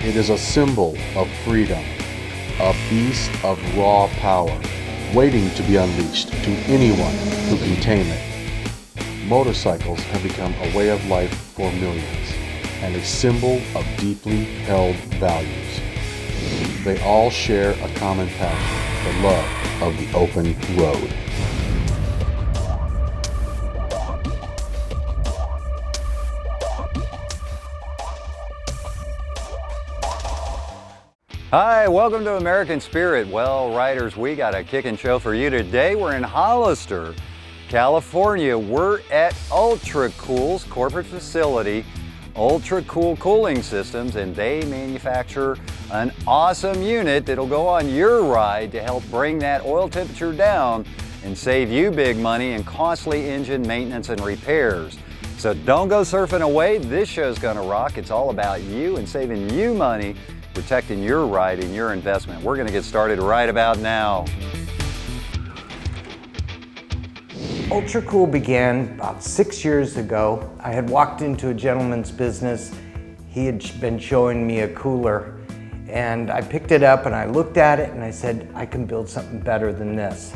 It is a symbol of freedom, a beast of raw power, waiting to be unleashed to anyone who can tame it. Motorcycles have become a way of life for millions and a symbol of deeply held values. They all share a common passion, the love of the open road. Hi, welcome to American Spirit. Well, riders, we got a kicking show for you today. We're in Hollister, California. We're at UltraCool's corporate facility, UltraCool Cooling Systems, and they manufacture an awesome unit that'll go on your ride to help bring that oil temperature down and save you big money in costly engine maintenance and repairs. So don't go surfing away. This show's gonna rock. It's all about you and saving you money, protecting your ride and your investment. We're gonna get started right about now. UltraCool began about 6 years ago. I had walked into a gentleman's business. He had been showing me a cooler, and I picked it up and I looked at it and I said, I can build something better than this.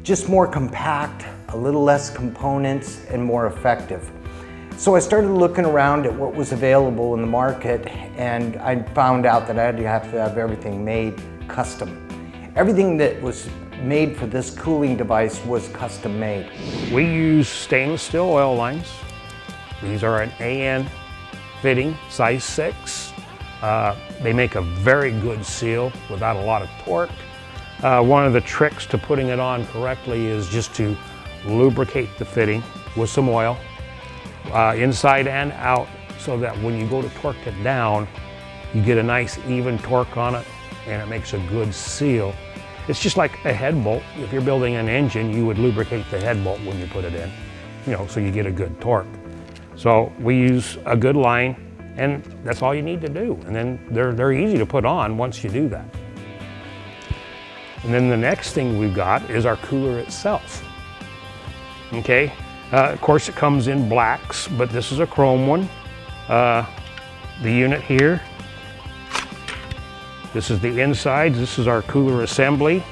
Just more compact, a little less components, and more effective. So I started looking around at what was available in the market, and I found out that I had to have everything made custom. Everything that was made for this cooling device was custom made. We use stainless steel oil lines. These are an AN fitting, size 6. They make a very good seal without a lot of torque. One of the tricks to putting it on correctly is just to lubricate the fitting with some oil. Inside and out, so that when you go to torque it down, you get a nice even torque on it and it makes a good seal. It's just like a head bolt. If you're building an engine, you would lubricate the head bolt when you put it in, so you get a good torque. So we use a good line, and that's all you need to do. And then they're easy to put on once you do that. And then the next thing we've got is our cooler itself. Okay. Of course, it comes in blacks, but this is a chrome one. The unit here, this is the inside. This is our cooler assembly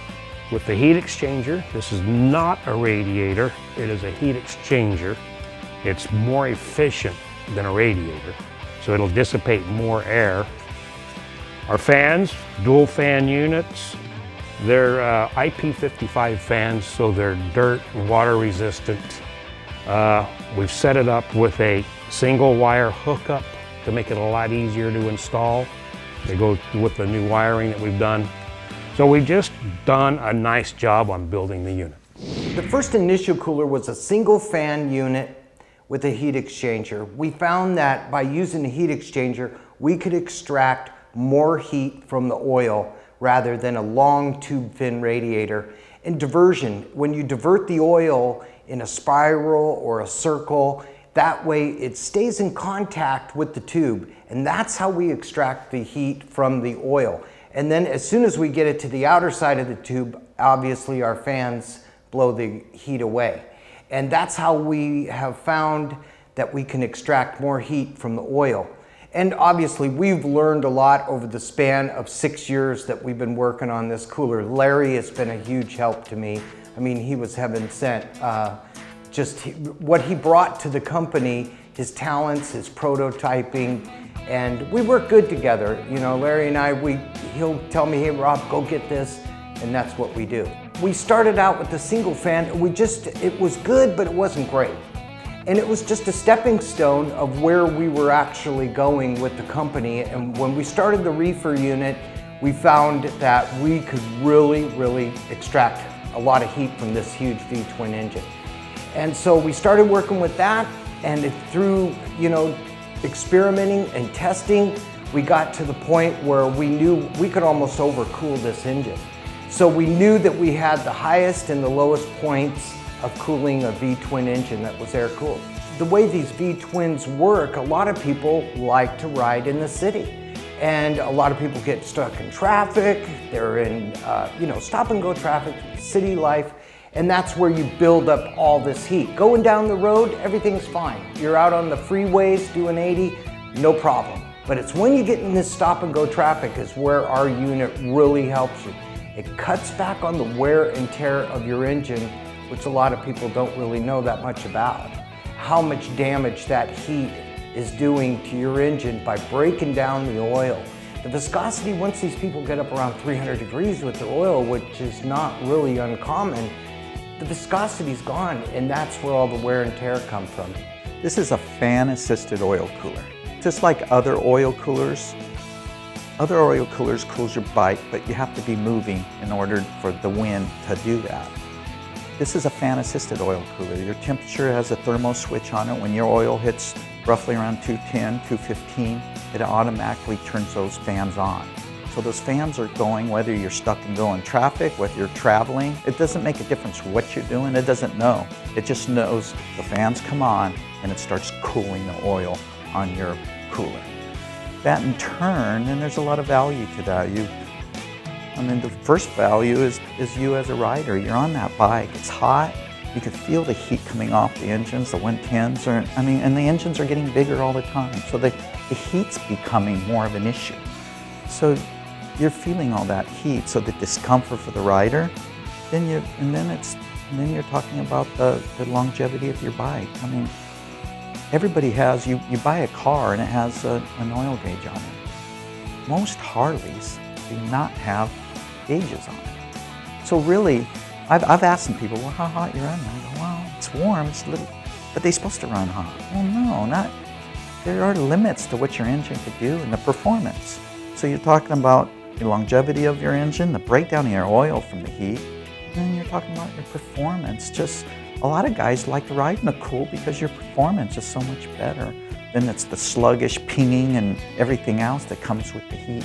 with the heat exchanger. This is not a radiator, it is a heat exchanger. It's more efficient than a radiator, so it'll dissipate more air. Our fans, dual fan units. They're IP55 fans, so they're dirt and water resistant. We've set it up with a single wire hookup to make it a lot easier to install. They go with the new wiring that we've done. So we've just done a nice job on building the unit. The first initial cooler was a single fan unit with a heat exchanger. We found that by using a heat exchanger, we could extract more heat from the oil rather than a long tube fin radiator. And diversion, when you divert the oil in a spiral or a circle, that way it stays in contact with the tube, and that's how we extract the heat from the oil. And then as soon as we get it to the outer side of the tube, obviously our fans blow the heat away. And that's how we have found that we can extract more heat from the oil. And obviously we've learned a lot over the span of 6 years that we've been working on this cooler. Larry has been a huge help to me. I mean, he was heaven sent. What he brought to the company, his talents, his prototyping, and we work good together. Larry and I, he'll tell me, hey Rob, go get this, and that's what we do. We started out with the single fan. It was good, but it wasn't great. And it was just a stepping stone of where we were actually going with the company. And when we started the reefer unit, we found that we could really extract a lot of heat from this huge V-twin engine. And so we started working with that, and through experimenting and testing, we got to the point where we knew we could almost overcool this engine. So we knew that we had the highest and the lowest points of cooling a V-twin engine that was air-cooled. The way these V-twins work, a lot of people like to ride in the city. And a lot of people get stuck in traffic. They're in stop and go traffic, city life. And that's where you build up all this heat. Going down the road, everything's fine. You're out on the freeways doing 80, no problem. But it's when you get in this stop and go traffic is where our unit really helps you. It cuts back on the wear and tear of your engine, which a lot of people don't really know that much about. How much damage that heat is doing to your engine by breaking down the oil. The viscosity, once these people get up around 300 degrees with the oil, which is not really uncommon, the viscosity's gone, and that's where all the wear and tear come from. This is a fan-assisted oil cooler. Just like other oil coolers cools your bike, but you have to be moving in order for the wind to do that. This is a fan-assisted oil cooler. Your temperature has a thermo switch on it. When your oil hits roughly around 210, 215, it automatically turns those fans on. So those fans are going whether you're stuck and go in traffic, whether you're traveling. It doesn't make a difference what you're doing. It doesn't know. It just knows the fans come on and it starts cooling the oil on your cooler. That in turn, and there's a lot of value to that. The first value is you as a rider. You're on that bike, it's hot, you can feel the heat coming off the engines, the 110s and the engines are getting bigger all the time. So the heat's becoming more of an issue. So you're feeling all that heat, so the discomfort for the rider, then you're talking about the longevity of your bike. Everybody has, you buy a car and it has an oil gauge on it. Most Harleys do not have gauges on it. So really, I've asked some people, well, how hot you run? And I go, well, it's warm, it's a little, but they're supposed to run hot. Well, no, not. There are limits to what your engine could do and the performance. So you're talking about the longevity of your engine, the breakdown of your oil from the heat, and then you're talking about your performance. Just a lot of guys like to ride in a cool because your performance is so much better than it's the sluggish pinging and everything else that comes with the heat.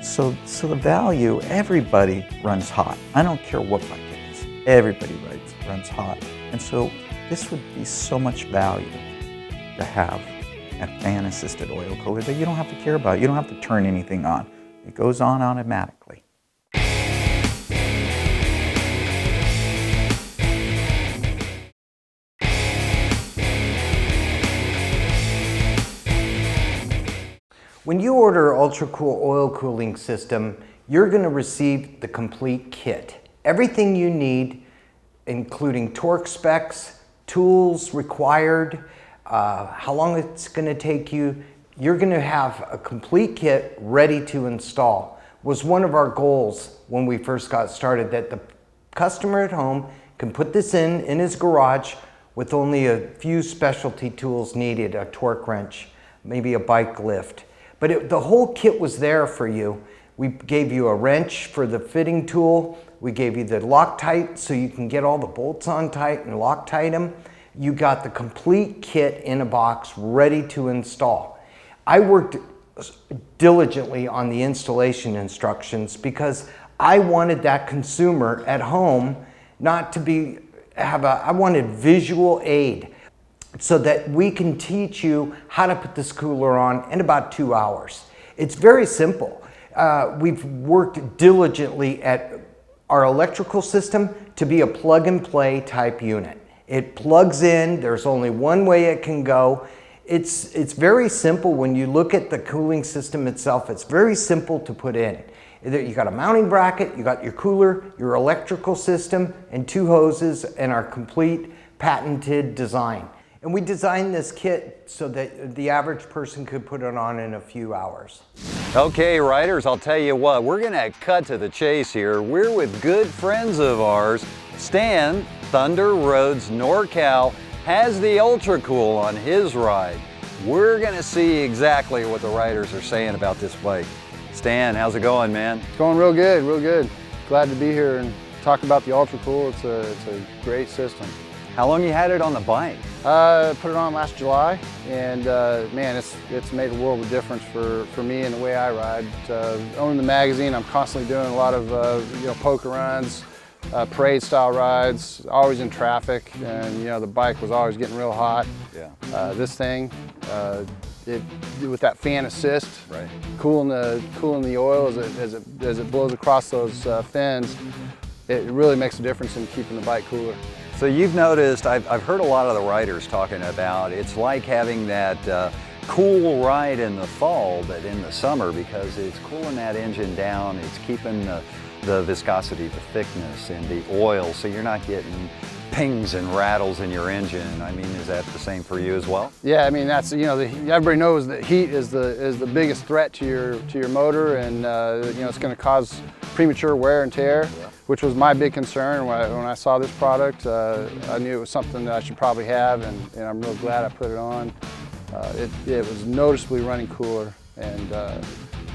So the value, everybody runs hot. I don't care what bike it is. Everybody runs hot. And so this would be so much value to have a fan-assisted oil cooler that you don't have to care about. You don't have to turn anything on. It goes on automatically. When you order UltraCool oil cooling system, you're going to receive the complete kit. Everything you need, including torque specs, tools required, how long it's going to take you, you're going to have a complete kit ready to install. Was one of our goals when we first got started, that the customer at home can put this in his garage with only a few specialty tools needed, a torque wrench, maybe a bike lift. But the whole kit was there for you. We gave you a wrench for the fitting tool. We gave you the Loctite so you can get all the bolts on tight and Loctite them. You got the complete kit in a box ready to install. I worked diligently on the installation instructions because I wanted that consumer at home not to I wanted visual aid, so that we can teach you how to put this cooler on in about 2 hours. It's very simple. We've worked diligently at our electrical system to be a plug-and-play type unit. It plugs in, there's only one way it can go. It's very simple when you look at the cooling system itself. It's very simple to put in. You got a mounting bracket, you got your cooler, your electrical system, and 2 hoses, and our complete patented design. And we designed this kit so that the average person could put it on in a few hours. Okay, riders, I'll tell you what, we're gonna cut to the chase here. We're with good friends of ours. Stan, Thunder Roads NorCal, has the UltraCool on his ride. We're gonna see exactly what the riders are saying about this bike. Stan, how's it going, man? It's going real good, real good. Glad to be here and talk about the UltraCool. It's a great system. How long you had it on the bike? Put it on last July, and man, it's made a world of difference for me and the way I ride. Owning the magazine, I'm constantly doing a lot of poker runs, parade style rides, always in traffic, and the bike was always getting real hot. Yeah. This thing, with that fan assist, right, cooling the oil as it blows across those fins, it really makes a difference in keeping the bike cooler. So you've noticed, I've heard a lot of the riders talking about, it's like having that cool ride in the fall, but in the summer, because it's cooling that engine down, it's keeping the viscosity, the thickness, and the oil, so you're not getting pings and rattles in your engine. I mean, is that the same for you as well? Yeah, I mean, that's, you know, everybody knows that heat is the biggest threat to your motor, and you know, it's going to cause premature wear and tear, which was my big concern when I saw this product. I knew it was something that I should probably have, and I'm real glad I put it on. It was noticeably running cooler, and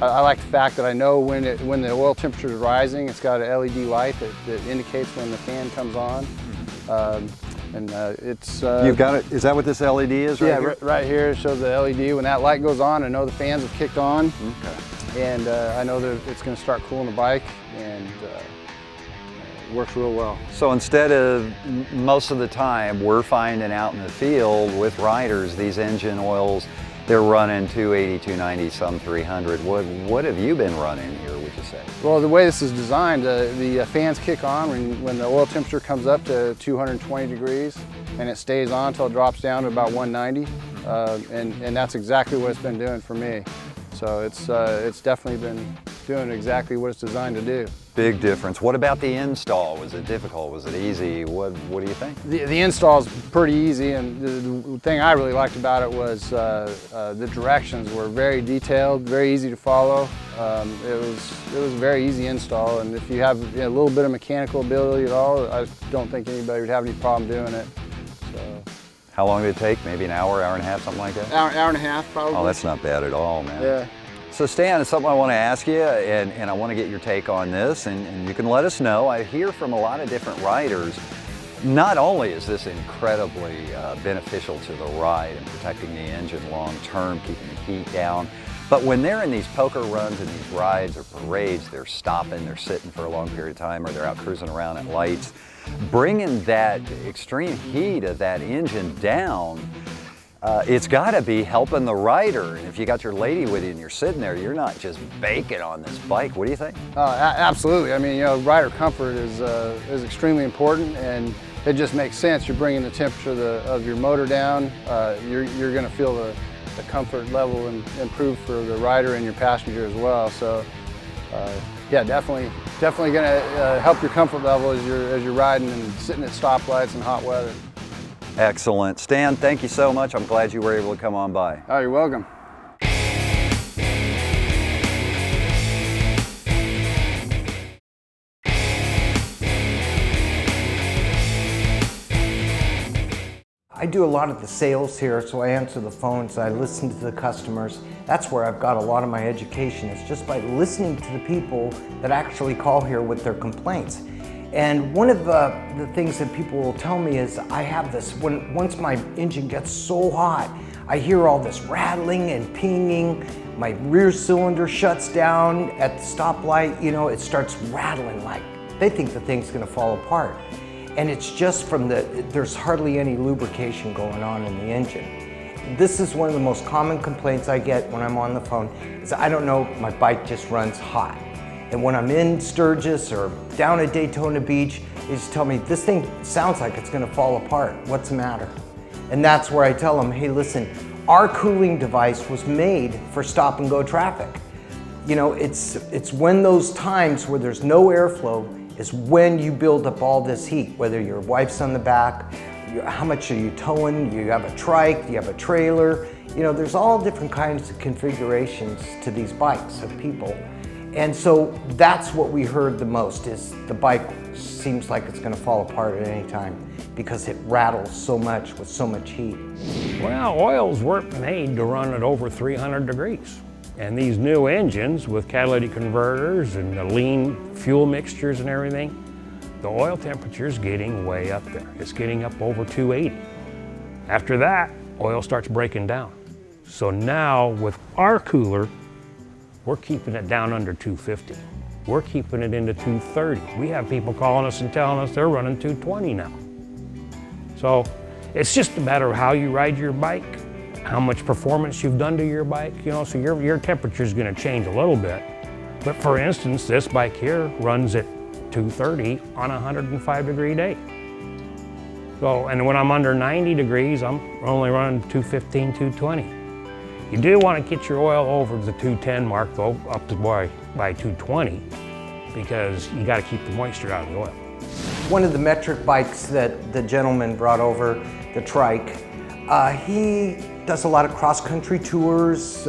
I like the fact that I know when the oil temperature is rising, it's got an LED light that indicates when the fan comes on. It's you've got it. Is that what this LED is right here? Yeah, right here it shows the LED. When that light goes on, I know the fans have kicked on. Okay. And I know that it's going to start cooling the bike, and it works real well. So instead of most of the time we're finding out in the field with riders, these engine oils, they're running 280, 290, some 300. What have you been running here, would you say? Well, the way this is designed, the fans kick on when the oil temperature comes up to 220 degrees, and it stays on until it drops down to about 190, and that's exactly what it's been doing for me. So it's definitely been doing exactly what it's designed to do. Big difference. What about the install? Was it difficult? Was it easy? What do you think? The install is pretty easy, and the thing I really liked about it was the directions were very detailed, very easy to follow. It was a very easy install, and if you have a little bit of mechanical ability at all, I don't think anybody would have any problem doing it. So. How long did it take? Maybe an hour, hour and a half, something like that? Hour and a half, probably. Oh, that's not bad at all, man. Yeah. So Stan, it's something I want to ask you, and I want to get your take on this, and you can let us know. I hear from a lot of different riders, not only is this incredibly beneficial to the ride and protecting the engine long term, keeping the heat down, but when they're in these poker runs and these rides or parades, they're stopping, they're sitting for a long period of time, or they're out cruising around at lights, bringing that extreme heat of that engine down, it's got to be helping the rider. And if you got your lady with you and you're sitting there, you're not just baking on this bike. What do you think? Absolutely. I mean, you know, rider comfort is extremely important, and it just makes sense. You're bringing the temperature of your motor down. You're going to feel the comfort level improve for the rider and your passenger as well. So, yeah, definitely going to help your comfort level as you're riding and sitting at stoplights in hot weather. Excellent. Stan, thank you so much. I'm glad you were able to come on by. Oh, you're welcome. I do a lot of the sales here, so I answer the phones, I listen to the customers. That's where I've got a lot of my education, is just by listening to the people that actually call here with their complaints. And one of the things that people will tell me is I have this, once my engine gets so hot, I hear all this rattling and pinging, my rear cylinder shuts down at the stoplight, you know, it starts rattling like they think the thing's gonna fall apart. And it's just from there's hardly any lubrication going on in the engine. This is one of the most common complaints I get when I'm on the phone, is I don't know, my bike just runs hot. And when I'm in Sturgis or down at Daytona Beach, they just tell me, this thing sounds like it's gonna fall apart. What's the matter? And that's where I tell them, hey, listen, our cooling device was made for stop and go traffic. You know, it's when those times where there's no airflow is when you build up all this heat, whether your wife's on the back, how much are you towing, you have a trike, you have a trailer. You know, there's all different kinds of configurations to these bikes of people. And so that's what we heard the most, is the bike seems like it's going to fall apart at any time because it rattles so much with so much heat. Well, oils weren't made to run at over 300 degrees. And these new engines with catalytic converters and the lean fuel mixtures and everything, the oil temperature is getting way up there. It's getting up over 280. After that, oil starts breaking down. So now with our cooler, we're keeping it down under 250. We're keeping it into 230. We have people calling us and telling us they're running 220 now. So it's just a matter of how you ride your bike, how much performance you've done to your bike, you know, so your temperature is going to change a little bit. But for instance, this bike here runs at 230 on a 105 degree day. So, and when I'm under 90 degrees, I'm only running 215, 220. You do want to get your oil over the 210 mark though, up to by 220, because you got to keep the moisture out of the oil. One of the metric bikes that the gentleman brought over, the trike, he does a lot of cross-country tours,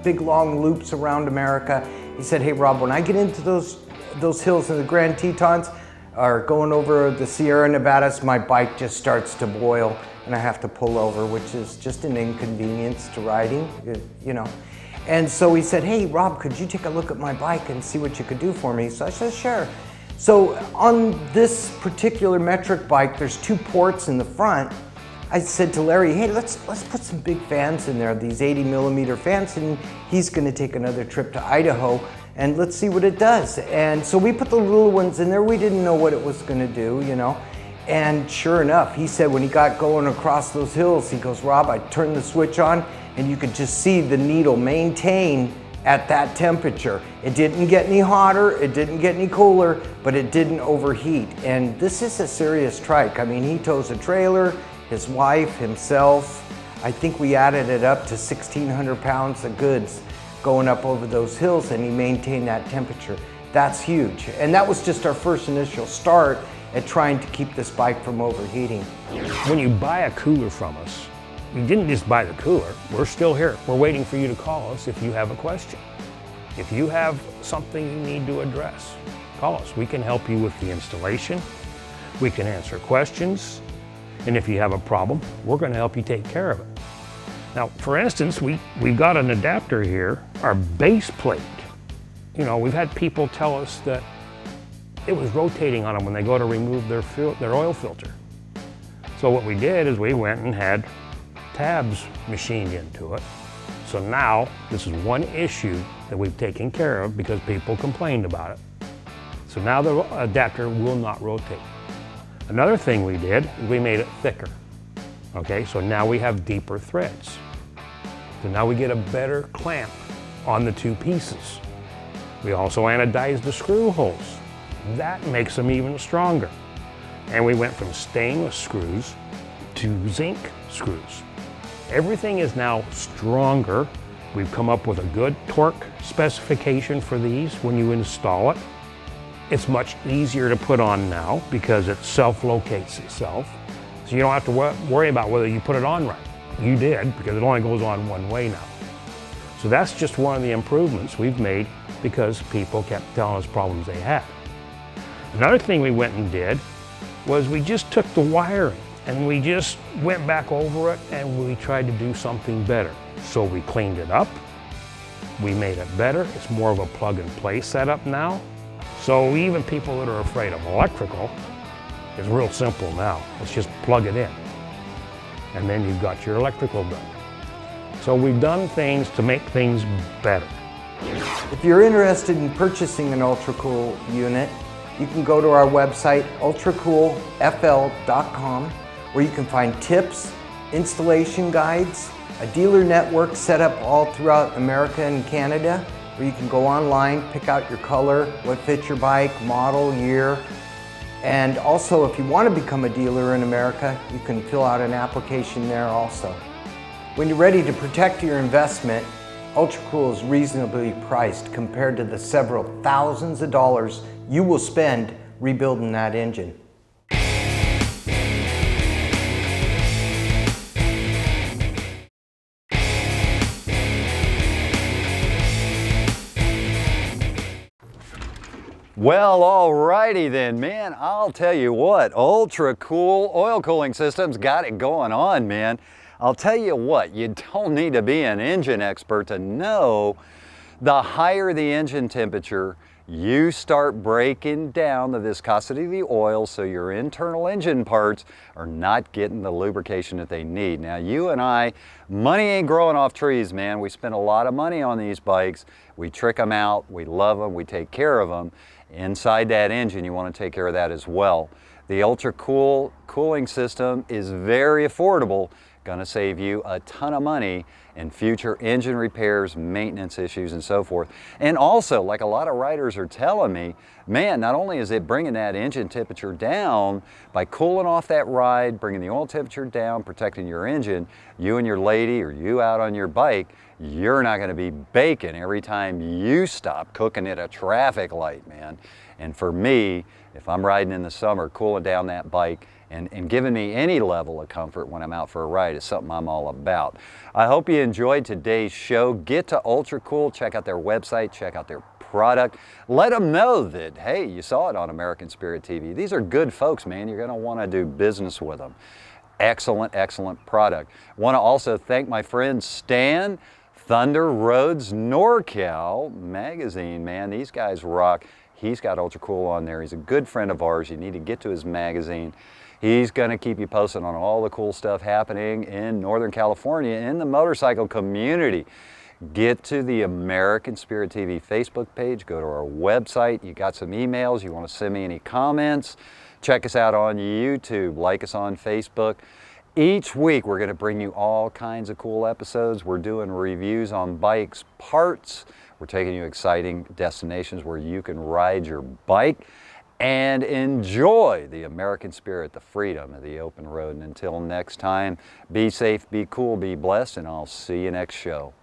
big long loops around America. He said, hey Rob, when I get into those hills in the Grand Tetons or going over the Sierra Nevadas, my bike just starts to boil and I have to pull over, which is just an inconvenience to riding, you know. And so he said, hey Rob, could you take a look at my bike and see what you could do for me? So I said, sure. So on this particular metric bike, there's 2 ports in the front. I said to Larry, hey, let's put some big fans in there, these 80mm fans, and he's gonna take another trip to Idaho and let's see what it does. And so we put the little ones in there. We didn't know what it was gonna do, you know. And sure enough, he said when he got going across those hills, he goes, Rob, I turned the switch on and you could just see the needle maintain at that temperature. It didn't get any hotter, it didn't get any cooler, but it didn't overheat. And this is a serious trike. I mean, he tows a trailer, his wife, himself. I think we added it up to 1,600 pounds of goods going up over those hills, and he maintained that temperature. That's huge. And that was just our first initial start at trying to keep this bike from overheating. When you buy a cooler from us, you didn't just buy the cooler. We're still here. We're waiting for you to call us if you have a question. If you have something you need to address, call us. We can help you with the installation. We can answer questions. And if you have a problem, we're going to help you take care of it. Now, for instance, we've got an adapter here, our base plate. You know, we've had people tell us that it was rotating on them when they go to remove their oil filter. So what we did is we went and had tabs machined into it. So now this is one issue that we've taken care of because people complained about it. So now the adapter will not rotate. Another thing we did is we made it thicker. Okay, so now we have deeper threads. So now we get a better clamp on the 2 pieces. We also anodized the screw holes. That makes them even stronger. And we went from stainless screws to zinc screws. Everything is now stronger. We've come up with a good torque specification for these when you install it. It's much easier to put on now because it self-locates itself. So you don't have to worry about whether you put it on right. You did, because it only goes on one way now. So that's just one of the improvements we've made because people kept telling us problems they had. Another thing we went and did was we just took the wiring and we just went back over it and we tried to do something better. So we cleaned it up, we made it better. It's more of a plug and play setup now. So even people that are afraid of electrical, it's real simple now. Let's just plug it in. And then you've got your electrical done. So we've done things to make things better. If you're interested in purchasing an UltraCool unit, you can go to our website, ultracoolfl.com, where you can find tips, installation guides, a dealer network set up all throughout America and Canada, where you can go online, pick out your color, what fits your bike, model, year. And also, if you want to become a dealer in America, you can fill out an application there also. When you're ready to protect your investment, UltraCool is reasonably priced compared to the several thousands of dollars you will spend rebuilding that engine. Well, alrighty then, man. I'll tell you what, UltraCool oil cooling systems got it going on, man. I'll tell you what, you don't need to be an engine expert to know the higher the engine temperature, you start breaking down the viscosity of the oil so your internal engine parts are not getting the lubrication that they need. Now, you and I, money ain't growing off trees, man. We spend a lot of money on these bikes. We trick them out, we love them, we take care of them. Inside that engine, you want to take care of that as well. The UltraCool cooling system is very affordable, going to save you a ton of money in future engine repairs, maintenance issues, and so forth. And also, like a lot of riders are telling me, man, not only is it bringing that engine temperature down by cooling off that ride, bringing the oil temperature down, protecting your engine, you and your lady or you out on your bike, you're not going to be baking every time you stop cooking at a traffic light, man. And for me, if I'm riding in the summer, cooling down that bike and giving me any level of comfort when I'm out for a ride is something I'm all about. I hope you enjoyed today's show. Get to UltraCool, check out their website, check out their product. Let them know that, hey, you saw it on American Spirit TV. These are good folks, man. You're going to want to do business with them. Excellent, excellent product. Want to also thank my friend Stan, Thunder Roads NorCal magazine, man. These guys rock. He's got UltraCool on there. He's a good friend of ours. You need to get to his magazine. He's going to keep you posted on all the cool stuff happening in Northern California in the motorcycle community. Get to the American Spirit TV Facebook page. Go to our website. You got some emails. You want to send me any comments. Check us out on YouTube. Like us on Facebook. Each week we're going to bring you all kinds of cool episodes. We're doing reviews on bikes, parts. We're taking you exciting destinations where you can ride your bike and enjoy the American spirit, the freedom of the open road. And until next time, be safe, be cool, be blessed, and I'll see you next show.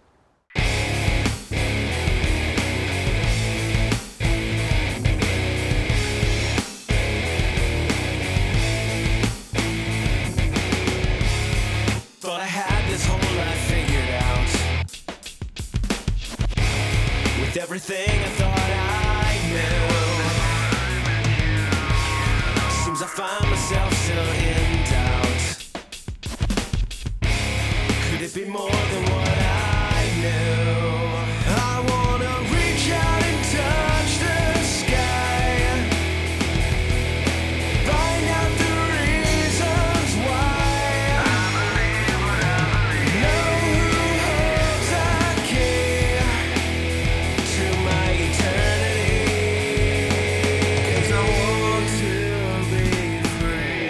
Thought I had this whole life figured out, with everything I thought I knew. Seems I find myself still in doubt. Could it be more than what I knew? I wanna reach out and touch the sky, find out the reasons why. Know who holds the key to my eternity, 'cause I want to be free.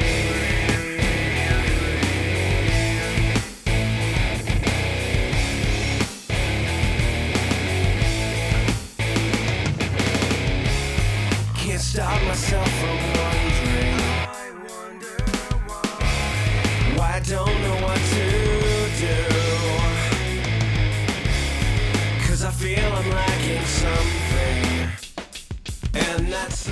Can't stop myself from wondering why I don't know what to do, 'cause I feel I'm lacking something, and that's